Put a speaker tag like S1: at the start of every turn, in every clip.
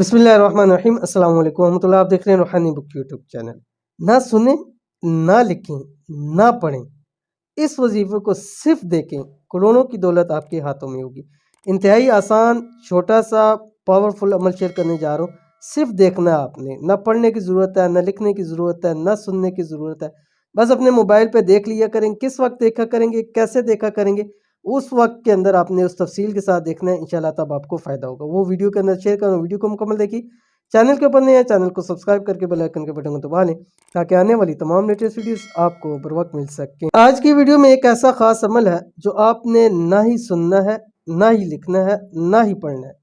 S1: बिस्मिल्लाहिर्रहमानिर्रहीम। अस्सलाम वालेकुम रहमतुल्लाह। आप देख रहे हैं रूहानी बुक यूट्यूब चैनल। ना सुने, ना लिखें, ना पढ़ें, इस वजीफे को सिर्फ देखें, करोड़ों की दौलत आपके हाथों में होगी। इंतहाई आसान छोटा सा पावरफुल अमल शेयर करने जा रहा हूँ। सिर्फ देखना है आपने, ना पढ़ने की ज़रूरत है, ना लिखने की ज़रूरत है, ना सुनने की ज़रूरत है। बस अपने मोबाइल पे देख लिया करें। किस वक्त देखा करेंगे, कैसे देखा करेंगे, उस वक्त के अंदर आपने उस तफसील के साथ देखना है। इंशाल्लाह तब आपको फ़ायदा होगा। वो वीडियो के अंदर शेयर करूँ, वीडियो को मुकम्मल देखिए। चैनल के ऊपर नहीं है, चैनल को सब्सक्राइब करके बेल आइकन के बटन को दबा लें ताकि आने वाली तमाम लेटेस्ट वीडियोस आपको बर वक्त मिल सकें। आज की वीडियो में एक ऐसा ख़ास अमल है जो आपने ना ही सुनना है, ना ही लिखना है, ना ही पढ़ना है।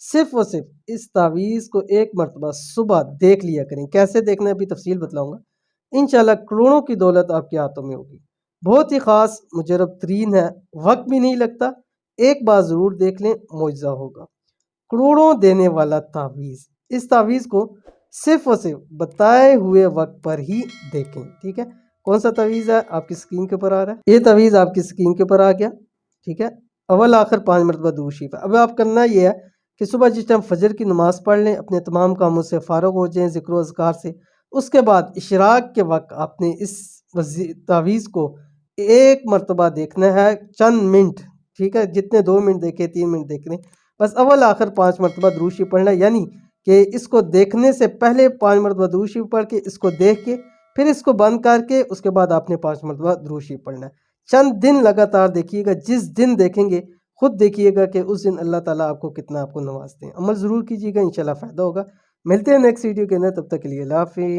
S1: सिर्फ और सिर्फ इस तावीज़ को एक मरतबा सुबह देख लिया करें। कैसे देखना है अभी तफसील बताऊँगा। इंशाल्लाह करोड़ों की दौलत आपके हाथों में होगी। बहुत ही ख़ास मुजरब तरीन है, वक्त भी नहीं लगता। एक बार ज़रूर देख लें, मुआजिज़ा होगा। करोड़ों देने वाला तावीज़। इस तावीज़ को सिर्फ और सिर्फ बताए हुए वक्त पर ही देखें। ठीक है, कौन सा तावीज़ है आपकी स्क्रीन के ऊपर आ रहा है। ये तावीज़ आपकी स्क्रीन के ऊपर आ गया। ठीक है, अव्वल आखिर 5 मरतबा दुरूद शरीफ है। अब आप करना ये है कि सुबह जिस टाइम फजर की नमाज़ पढ़ लें, अपने तमाम कामों से फ़ारिग हो जाएँ, ज़िक्र व अज़कार से। उसके बाद इशराक के वक्त आपने इस तावीज़ को एक मरतबा देखना है, चंद मिनट। ठीक है, जितने 2 मिनट देखे, 3 मिनट देख लें। बस अव्वल आखिर 5 मरतबा दुरूद शरीफ पढ़ना है, यानी कि इसको देखने से पहले 5 मरतबा दुरूद शरीफ पढ़ के, इसको देख के, फिर इसको बंद करके, उसके बाद आपने 5 मरतबा दुरूद शरीफ पढ़ना है। चंद दिन लगातार देखिएगा। जिस दिन देखेंगे खुद देखिएगा कि उस दिन अल्लाह ताला आपको कितना आपको नवाजते हैं। अमल ज़रूर कीजिएगा, इंशाल्लाह फ़ायदा होगा। मिलते हैं नेक्स्ट वीडियो के अंदर, तब तक के लिए अल्लाह हाफ़िज़।